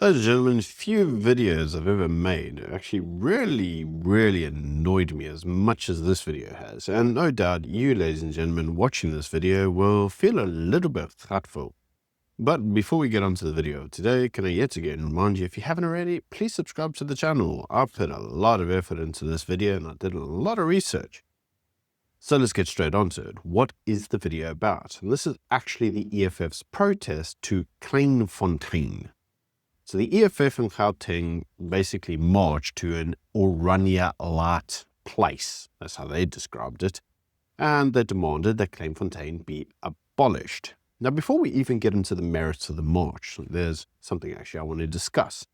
Ladies and gentlemen, few videos I've ever made actually really annoyed me as much as this video has. And no doubt you, ladies and gentlemen, watching this video will feel a little bit thoughtful. But before we get on to the video of today, can I yet again remind you, if you haven't already, please subscribe to the channel. I've put a lot of effort into this video and I did a lot of research. So let's get straight onto it. What is the video about? And this is actually the EFF's protest to Kleinfontein. So the EFF in Gauteng basically marched to an Oranje light place. That's how they described it. And they demanded that Kleinfontein be abolished. Now, before we even get into the merits of the march, there's something actually I want to discuss.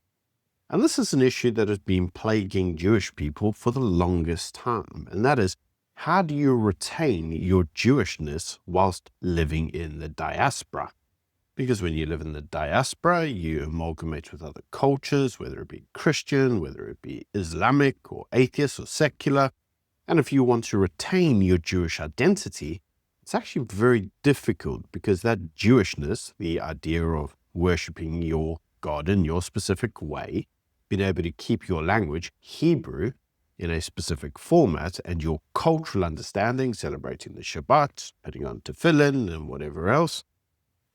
And this is an issue that has been plaguing Jewish people for the longest time. And that is, how do you retain your Jewishness whilst living in the diaspora? Because when you live in the diaspora, you amalgamate with other cultures, whether it be Christian, whether it be Islamic or atheist or secular. And if you want to retain your Jewish identity, it's actually very difficult because that Jewishness, the idea of worshipping your God in your specific way, being able to keep your language, Hebrew, in a specific format, and your cultural understanding, celebrating the Shabbat, putting on tefillin and whatever else,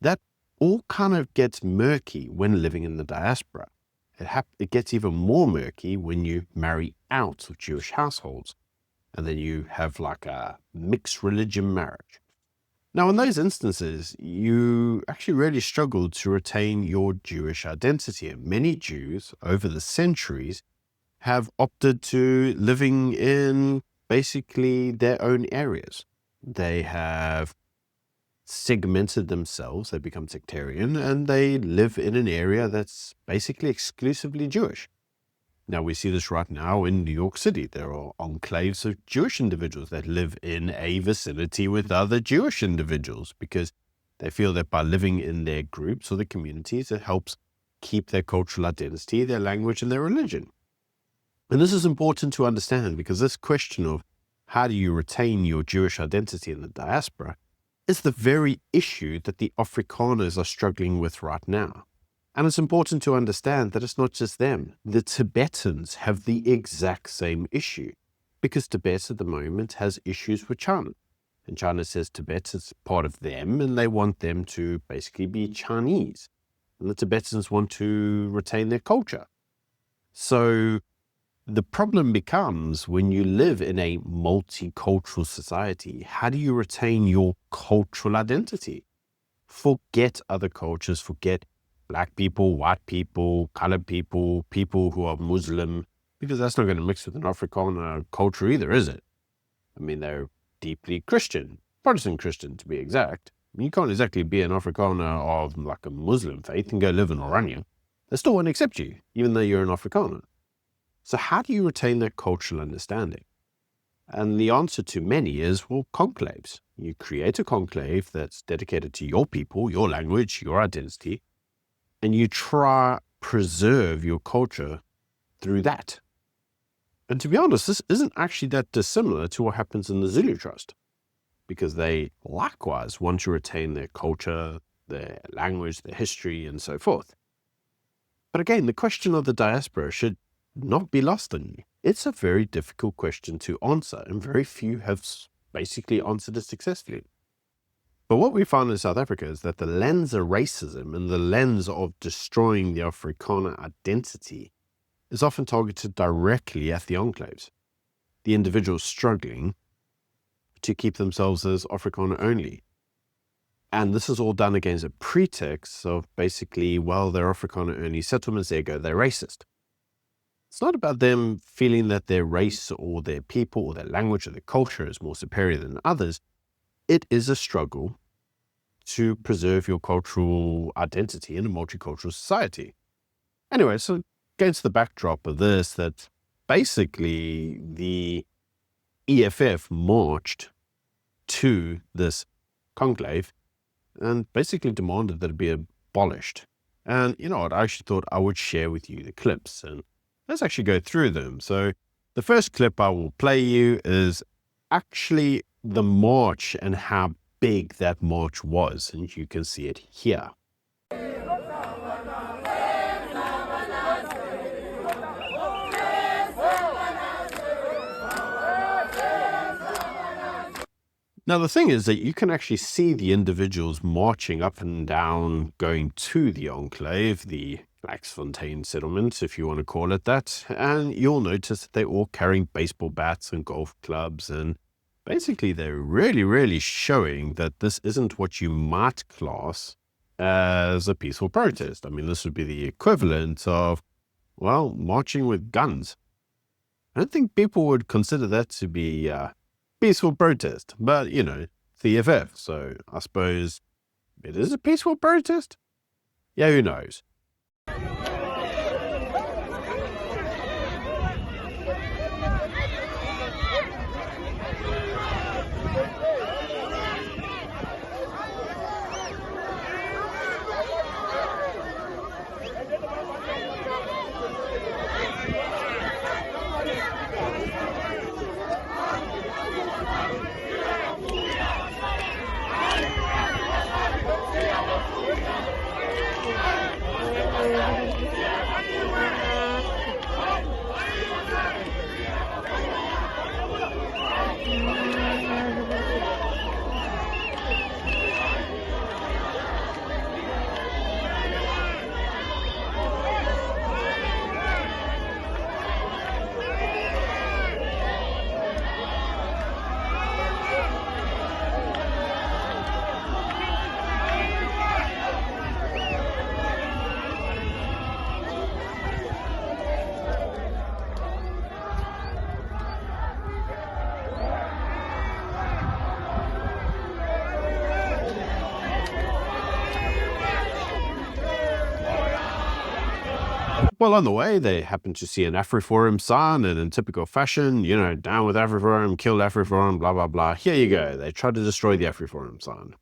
that all kind of gets murky when living in the diaspora. It gets even more murky when you marry out of Jewish households, and then you have like a mixed religion marriage. Now, in those instances, you actually really struggle to retain your Jewish identity, and many Jews over the centuries have opted to living in basically their own areas. They have segmented themselves, they become sectarian, and they live in an area that's basically exclusively Jewish. Now, we see this right now in New York City. There are enclaves of Jewish individuals that live in a vicinity with other Jewish individuals because they feel that by living in their groups or the communities, it helps keep their cultural identity, their language, and their religion. And this is important to understand because this question of how do you retain your Jewish identity in the diaspora is the very issue that the Afrikaners are struggling with right now. And it's important to understand that it's not just them. The Tibetans have the exact same issue because Tibet at the moment has issues with China. And China says Tibet is part of them and they want them to basically be Chinese. And the Tibetans want to retain their culture. So the problem becomes when you live in a multicultural society, how do you retain your cultural identity? Forget other cultures, forget Black people, white people, colored people, people who are Muslim, because that's not going to mix with an Afrikaner culture either, is it? I mean, they're deeply Christian, Protestant Christian to be exact. I mean, you can't exactly be an Afrikaner of like a Muslim faith and go live in Oranje. They still won't accept you, even though you're an Afrikaner. So how do you retain that cultural understanding? And the answer to many is, well, conclaves. You create a conclave that's dedicated to your people, your language, your identity, and you try preserve your culture through that. And to be honest, this isn't actually that dissimilar to what happens in the Zulu Trust, because they likewise want to retain their culture, their language, their history, and so forth. But again, the question of the diaspora should not be lost on you. It's a very difficult question to answer, and very few have basically answered it successfully. But what we found in South Africa is that the lens of racism and the lens of destroying the Afrikaner identity is often targeted directly at the enclaves, the individuals struggling to keep themselves as Afrikaner only. And this is all done against a pretext of basically, well, they're Afrikaner only settlements, ergo they're racist. It's not about them feeling that their race or their people or their language or their culture is more superior than others. It is a struggle to preserve your cultural identity in a multicultural society. Anyway, so against the backdrop of this, that basically the EFF marched to this conclave and basically demanded that it be abolished. And you know what, I actually thought I would share with you the clips and let's actually go through them. So the first clip I will play you is actually the march and how big that march was, and you can see it here. Now, the thing is that you can actually see the individuals marching up and down, going to the enclave, the Fontein settlement, if you want to call it that, and you'll notice that they're all carrying baseball bats and golf clubs, and basically they're really showing that this isn't what you might class as a peaceful protest. I mean, this would be the equivalent of, well, marching with guns. I don't think people would consider that to be peaceful protest, but you know, it's the EFF, so I suppose it is a peaceful protest? Yeah, who knows? Well, on the way, they happened to see an AfriForum sign, and in typical fashion, you know, down with AfriForum, kill AfriForum, blah, blah, blah. Here you go. They tried to destroy the AfriForum sign.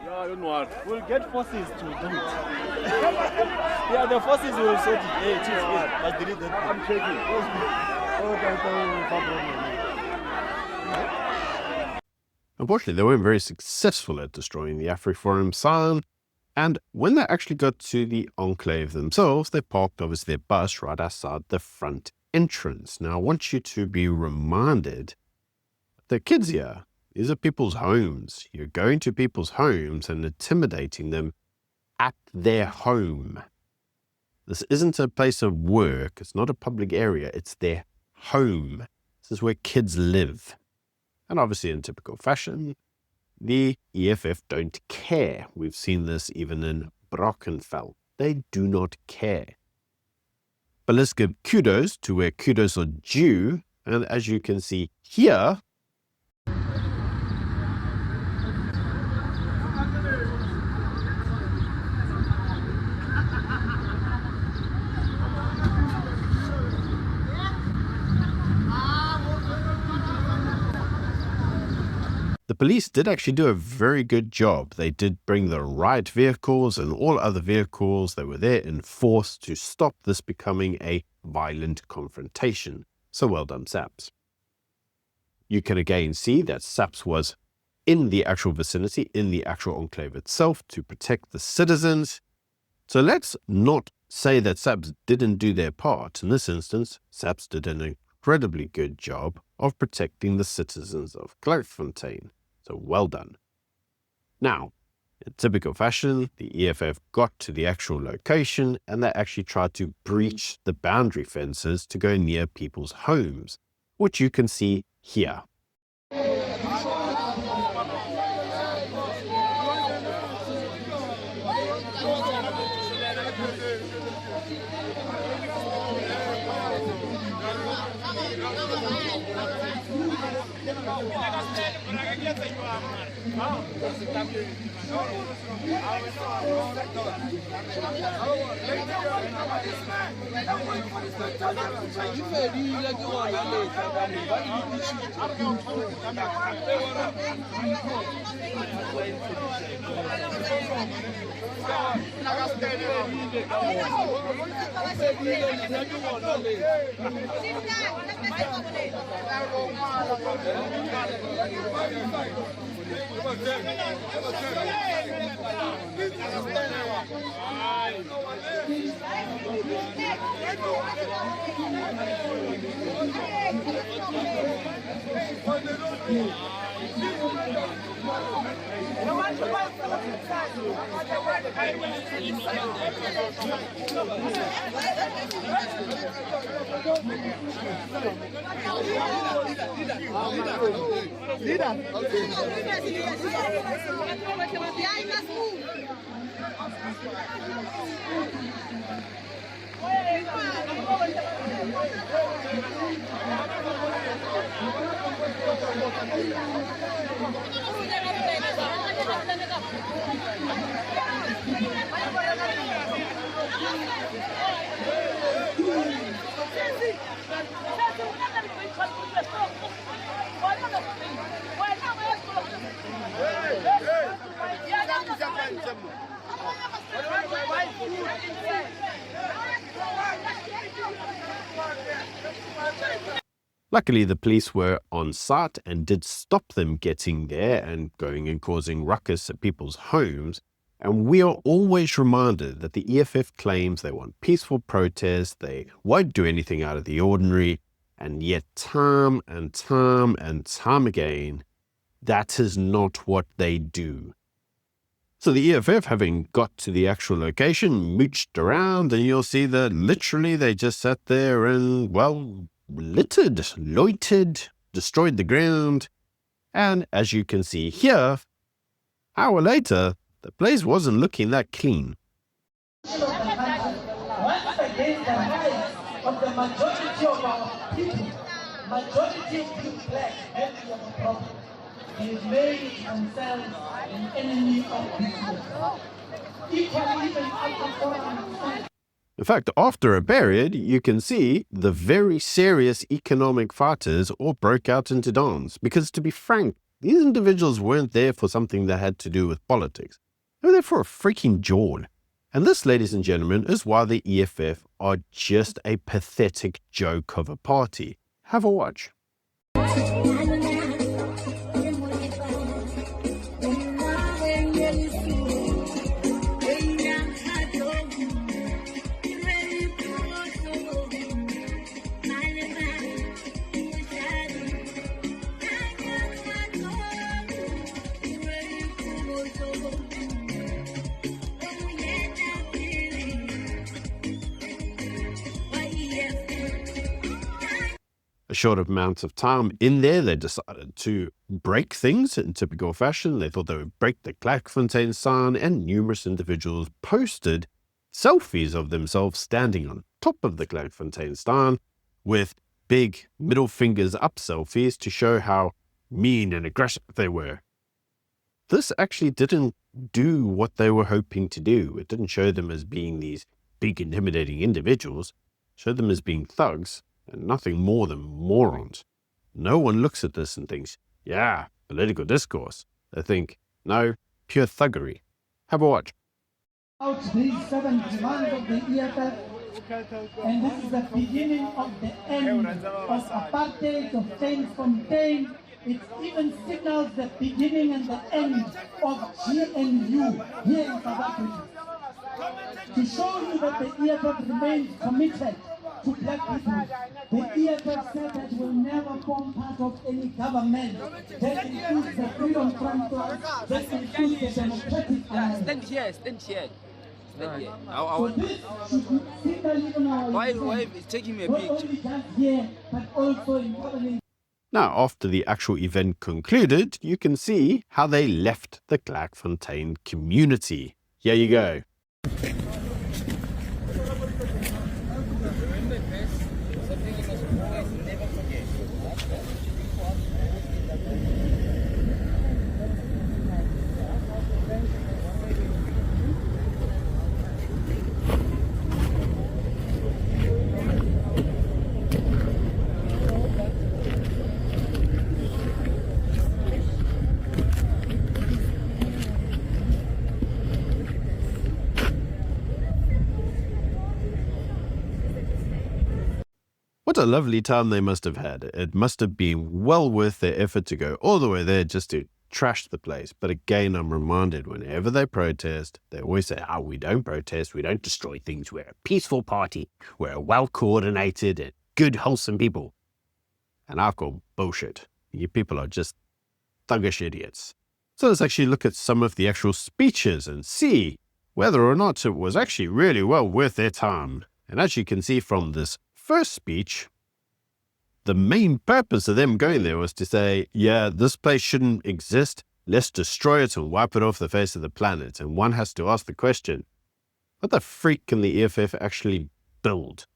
Yeah, don't worry. We'll get forces to do it. Yeah, the forces will sort it. Hey, chief, let's delete that. I'm checking. Unfortunately, they weren't very successful at destroying the AfriForum sign, and when they actually got to the enclave themselves, they parked obviously their bus right outside the front entrance. Now, I want you to be reminded, the kids here, these are people's homes. You're going to people's homes and intimidating them at their home. This isn't a place of work. It's not a public area. It's their home. This is where kids live. And obviously, in typical fashion, the EFF don't care. We've seen this even in Brockenfell. They do not care. But let's give kudos to where kudos are due. And as you can see here, the police did actually do a very good job. They did bring the riot vehicles and all other vehicles that were there in force to stop this becoming a violent confrontation. So well done, SAPS. You can again see that SAPS was in the actual vicinity, in the actual enclave itself to protect the citizens. So let's not say that SAPS didn't do their part. In this instance, SAPS did an incredibly good job of protecting the citizens of Kleinfontein. So well done. Now, in typical fashion, the EFF got to the actual location and they actually tried to breach the boundary fences to go near people's homes, which you can see here. Luckily, the police were on site and did stop them getting there and going and causing ruckus at people's homes. And we are always reminded that the EFF claims they want peaceful protest, they won't do anything out of the ordinary, and yet time and time and time again, that is not what they do. So the EFF, having got to the actual location, mooched around, and you'll see that literally they just sat there and, well, littered, loitered, destroyed the ground. And as you can see here, an hour later, the place wasn't looking that clean. Once again, the rights of the majority of our people, majority of being black, have a problem. They've made themselves an enemy of business. Equally, even after 400. In fact, after a period, you can see the very serious economic fighters all broke out into dance. Because to be frank, these individuals weren't there for something that had to do with politics. They were there for a freaking jawn. And this, ladies and gentlemen, is why the EFF are just a pathetic joke of a party. Have a watch. A short amount of time in there, they decided to break things in typical fashion. They thought they would break the Kleinfontein sign, and numerous individuals posted selfies of themselves standing on top of the Kleinfontein sign with big middle fingers up selfies to show how mean and aggressive they were. This actually didn't do what they were hoping to do. It didn't show them as being these big intimidating individuals. It showed them as being thugs and nothing more than morons. No one looks at this and thinks, yeah, political discourse. They think, no, pure thuggery. Have a watch. Out these 7 demands of the EFF, and this is the beginning of the end of apartheid, of Kleinfontein. It even signals the beginning and the end of GNU here in South Africa. To show you that the EFF remains committed to black people, the EFF said that will never form part of any government that includes the Freedom Front, that includes the Democratic Alliance. Stand here. So this should signal even our Why is taking me a not picture? only just here, but also in governing. Now, after the actual event concluded, you can see how they left the Kleinfontein community. Here you go. What a lovely time they must have had. It must have been well worth their effort to go all the way there just to trash the place. But again, I'm reminded whenever they protest, they always say, oh, we don't protest, we don't destroy things, we're a peaceful party, we're a well-coordinated and good, wholesome people. And I call bullshit. You people are just thuggish idiots. So let's actually look at some of the actual speeches and see whether or not it was actually really well worth their time. And as you can see from this first speech, the main purpose of them going there was to say, yeah, this place shouldn't exist. Let's destroy it and wipe it off the face of the planet. And one has to ask the question, what the freak can the EFF actually build?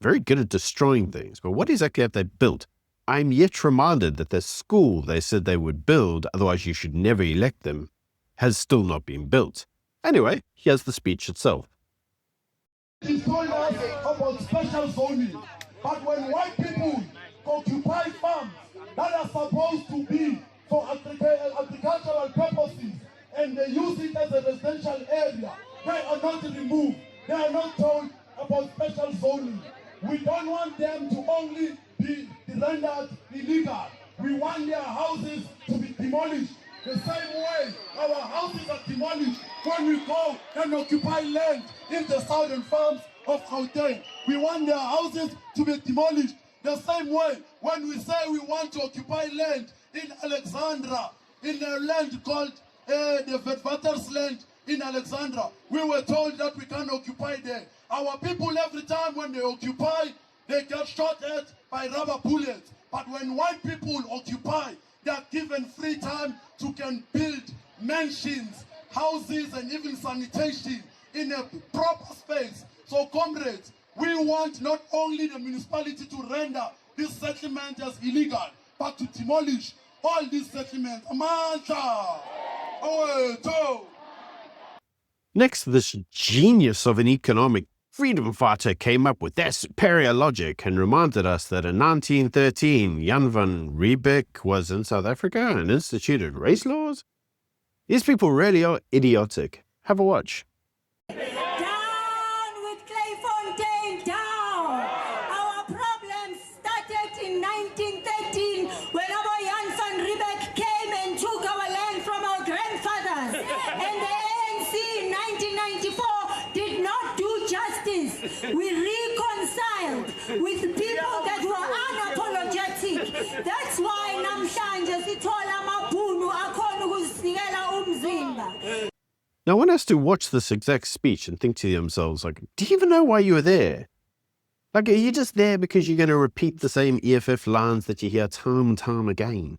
Very good at destroying things, but what exactly have they built? I'm yet reminded that the school they said they would build, otherwise you should never elect them, has still not been built. Anyway, here's the speech itself. He told us about special zoning, but when white people occupy farms that are supposed to be for agricultural purposes and they use it as a residential area, they are not removed. They are not told about special zoning. We don't want them to only be rendered illegal. We want their houses to be demolished. The same way our houses are demolished when we go and occupy land in the southern farms of Gauteng. We want their houses to be demolished. The same way when we say we want to occupy land in Alexandra, in a land called the Witwatersrand land in Alexandra, we were told that we can't occupy there. Our people every time when they occupy, they get shot at by rubber bullets. But when white people occupy, they are given free time to can build mansions, houses, and even sanitation in a proper space. So comrades, we want not only the municipality to render this settlement as illegal, but to demolish all these settlements. Amandla! Next, this genius of an economic freedom fighter came up with their superior logic and reminded us that in 1913, Jan van Riebeck was in South Africa and instituted race laws. These people really are idiotic. Have a watch. Down with Kleinfontein, down! Our problem started in 1913 when our Jan van Riebeck came and took our land from our grandfathers. And the ANC in 1994 did not do justice. We reconciled with people that were unapologetic. That's why namhlanje sithola amabhunu akhona ukuzisikela umzimba. Now, one has to watch this exact speech and think to themselves, like, do you even know why you were there? Like, are you just there because you're going to repeat the same EFF lines that you hear time and time again?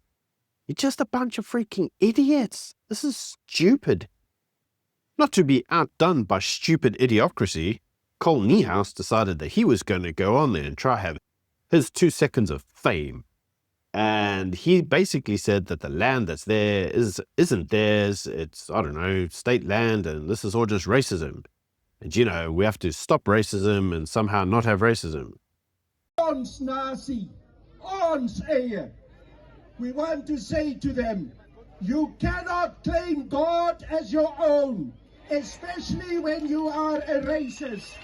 You're just a bunch of freaking idiots. This is stupid. Not to be outdone by stupid idiocracy, Cole Niehaus decided that he was going to go on there and try have his 2 seconds of fame. And he basically said that the land that's there isn't theirs. It's, I don't know, state land, and this is all just racism. And, you know, we have to stop racism and somehow not have racism. Ons nasie, ons eie. We want to say to them, you cannot claim God as your own, especially when you are a racist.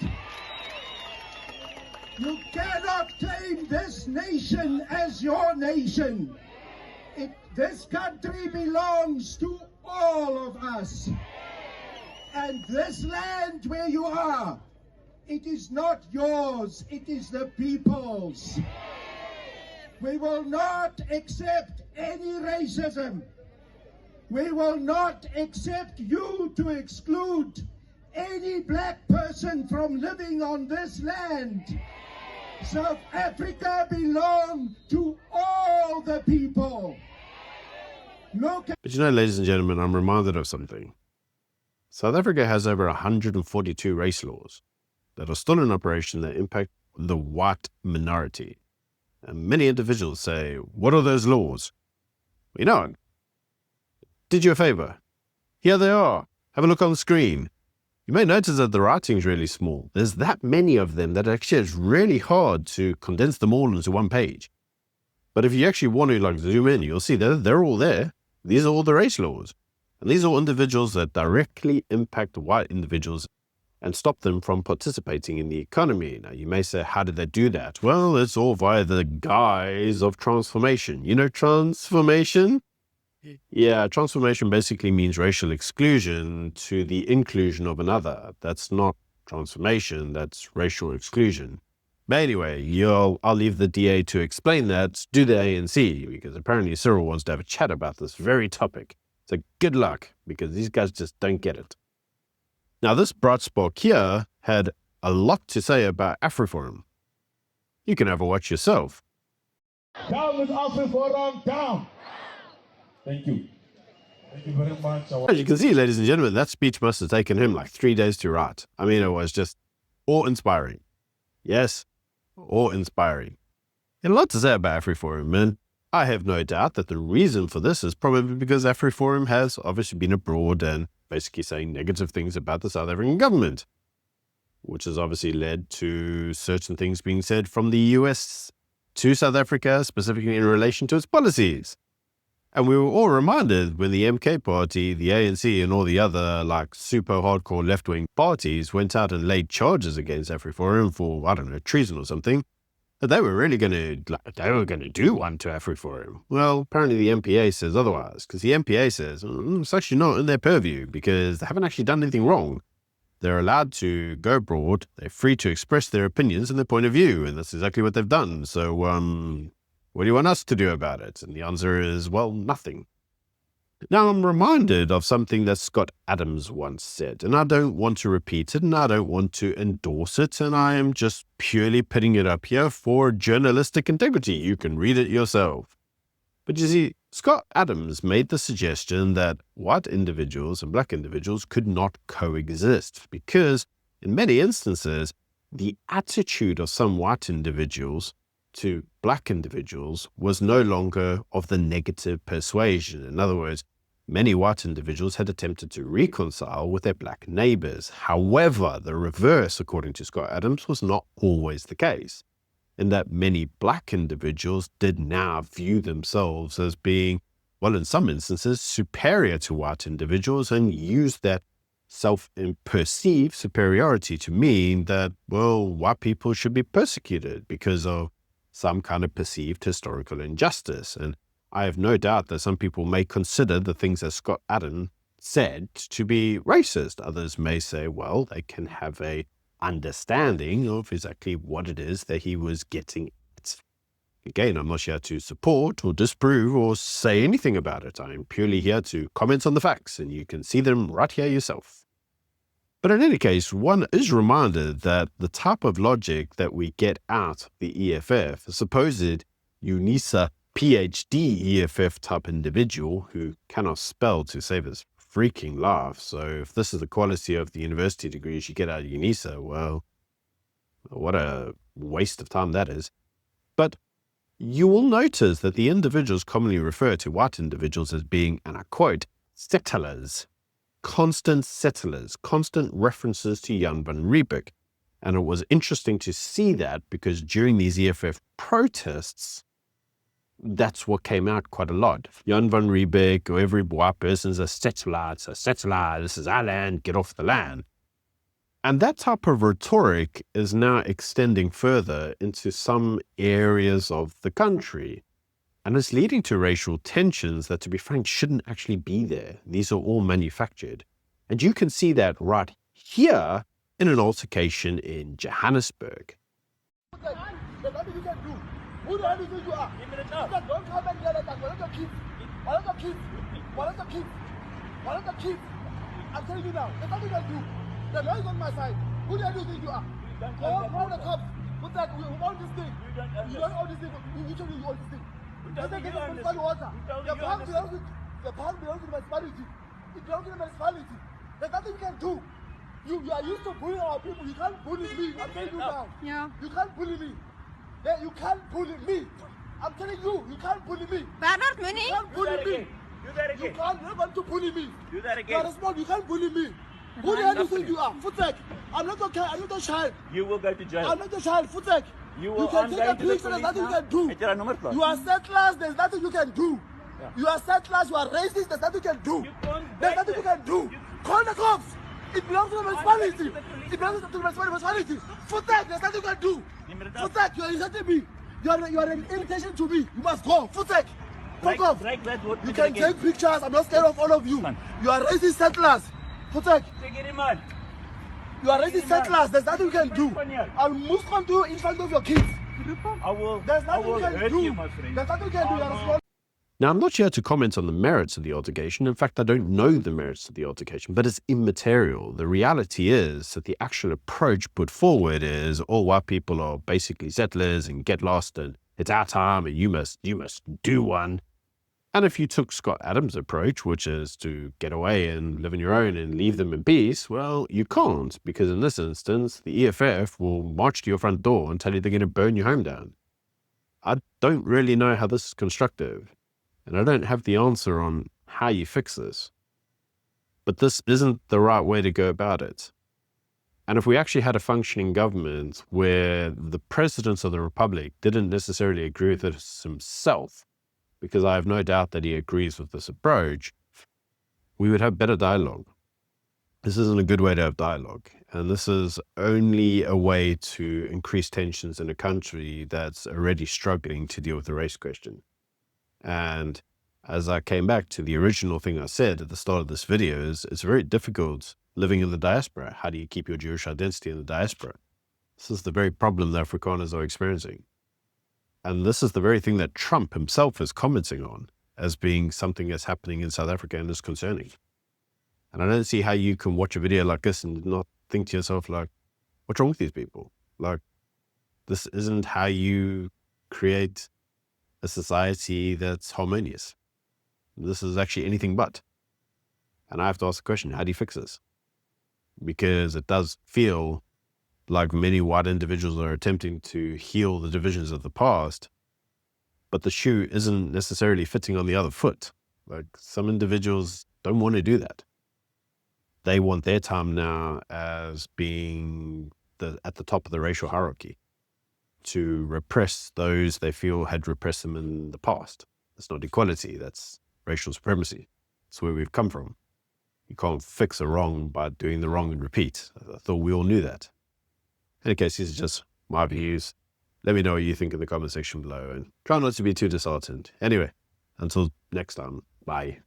You cannot claim this nation as your nation. This country belongs to all of us. And this land where you are, it is not yours, it is the people's. We will not accept any racism. We will not accept you to exclude any black person from living on this land. South Africa belongs to all the people. Look at But you know, ladies and gentlemen, I'm reminded of something. South Africa has over 142 race laws that are still in operation that impact the white minority. And many individuals say, what are those laws? Well, you know, did you a favor. Here they are. Have a look on the screen. You may notice that the writing is really small. There's that many of them that actually it's really hard to condense them all into one page. But if you actually want to like zoom in, you'll see that they're all there. These are all the race laws. And these are individuals that directly impact white individuals and stop them from participating in the economy. Now, you may say, how did they do that? Well, it's all via the guise of transformation. You know transformation? Yeah, transformation basically means racial exclusion to the inclusion of another. That's not transformation, that's racial exclusion. But anyway, I'll leave the DA to explain that. Do the ANC, because apparently Cyril wants to have a chat about this very topic. So good luck, because these guys just don't get it. Now, this bright spark here had a lot to say about AfriForum. You can have a watch yourself. Down with AfriForum, down! Thank you. Thank you very much. As you can see, ladies and gentlemen, that speech must have taken him like 3 days to write. I mean, it was just awe-inspiring. Yes, awe-inspiring. He had a lot to say about AfriForum, and I have no doubt that the reason for this is probably because AfriForum has obviously been abroad and basically saying negative things about the South African government, which has obviously led to certain things being said from the US to South Africa, specifically in relation to its policies. And we were all reminded when the MK party, the ANC, and all the other like super hardcore left-wing parties went out and laid charges against AfriForum for, I don't know, treason or something, that they were really going to do one to AfriForum. Well, apparently the MPA says otherwise, because the MPA says it's actually not in their purview because they haven't actually done anything wrong. They're allowed to go abroad. They're free to express their opinions and their point of view, and that's exactly what they've done. So, what do you want us to do about it? And the answer is, well, nothing. Now, I'm reminded of something that Scott Adams once said, and I don't want to repeat it, and I don't want to endorse it, and I am just purely putting it up here for journalistic integrity. You can read it yourself. But you see, Scott Adams made the suggestion that white individuals and black individuals could not coexist because, in many instances, the attitude of some white individuals to black individuals was no longer of the negative persuasion. In other words, many white individuals had attempted to reconcile with their black neighbors. However, the reverse, according to Scott Adams, was not always the case, in that many black individuals did now view themselves as being, well, in some instances, superior to white individuals and used that self-perceived superiority to mean that, well, white people should be persecuted because of some kind of perceived historical injustice. And I have no doubt that some people may consider the things that Scott Adams said to be racist. Others may say, well, they can have a understanding of exactly what it is that he was getting at. Again, I'm not here to support or disprove or say anything about it. I'm purely here to comment on the facts, and you can see them right here yourself. But in any case, one is reminded that the type of logic that we get out of the EFF, a supposed UNISA PhD EFF type individual who cannot spell to save his freaking life. So if this is the quality of the university degrees you get out of UNISA, well, what a waste of time that is. But you will notice that the individuals commonly refer to white individuals as being, and I quote, settlers. Constant settlers, constant references to Jan van Riebeeck. And it was interesting to see that because during these EFF protests, that's what came out quite a lot. Jan van Riebeeck, or every white person is a settler, it's a settler, this is our land, get off the land. And that type of rhetoric is now extending further into some areas of the country. And it's leading to racial tensions that, to be frank, shouldn't actually be there. These are all manufactured. And you can see that right here in an altercation in Johannesburg. There's nothing you can do. Who the hell do you think you are? Don't come and yell at us. What are the kids? What are the kids? What are the kids? What are the kids? I'm telling you now, there's nothing you can do. The law is on my side. Who the hell do you think you are? Call the cops. Put that, we own this thing. You don't own this thing. You tell me you own this thing. Doesn't get the municipal water. The park belongs to the municipality. It belongs to the municipality. There's nothing you can do. You are used to bullying our people. You can't bully me. I'm telling you now. Yeah. You can't bully me. Yeah, you can't bully me. I'm telling you, you can't bully me. Bernard Mooney? You can't bully me. Do that You can't never to bully me. Do that You are small. You can't bully me. Who the hell do you think you are? Footek. I'm not okay. I'm not a child. You will go to jail. I'm not a child. Footek. You can take a picture. There's nothing you can do. You are settlers. There's nothing you can do. You are settlers. You are racist. There's nothing you can do. There's nothing you can do. Call the cops. It belongs to the municipality. It belongs to the municipality. For that, there's nothing you can do. For that, you are insulting me. You are an irritation to me. You must go. For that. Fuck off. You can take pictures. I'm not scared of all of you. You are racist settlers. For that. You are racist settlers. There's nothing you can do. I'll move on to you in front of your kids. There's nothing you can do. There's nothing you can do. You are responsible. Now, I'm not here to comment on the merits of the altercation. In fact, I don't know the merits of the altercation, but it's immaterial. The reality is that the actual approach put forward is all white people are basically settlers and get lost and it's our time and you must do one. And if you took Scott Adams' approach, which is to get away and live on your own and leave them in peace, well, you can't, because in this instance, the EFF will march to your front door and tell you they're going to burn your home down. I don't really know how this is constructive. And I don't have the answer on how you fix this. But this isn't the right way to go about it. And if we actually had a functioning government where the president of the republic didn't necessarily agree with this himself, because I have no doubt that he agrees with this approach, we would have better dialogue. This isn't a good way to have dialogue. And this is only a way to increase tensions in a country that's already struggling to deal with the race question. And as I came back to the original thing I said at the start of this video, is it's very difficult living in the diaspora. How do you keep your Jewish identity in the diaspora? This is the very problem that Afrikaners are experiencing. And this is the very thing that Trump himself is commenting on as being something that's happening in South Africa and is concerning. And I don't see how you can watch a video like this and not think to yourself, like, what's wrong with these people? Like, this isn't how you create a society that's harmonious. This is actually anything but. And I have to ask the question, how do you fix this? Because it does feel like many white individuals are attempting to heal the divisions of the past, but the shoe isn't necessarily fitting on the other foot. Like, some individuals don't want to do that. They want their time now as being at the top of the racial hierarchy, to repress those they feel had repressed them in the past. That's not equality, that's racial supremacy. That's where we've come from. You can't fix a wrong by doing the wrong and repeat. I thought we all knew that. In any case, these are just my views. Let me know what you think in the comment section below and try not to be too disheartened. Anyway, until next time, bye.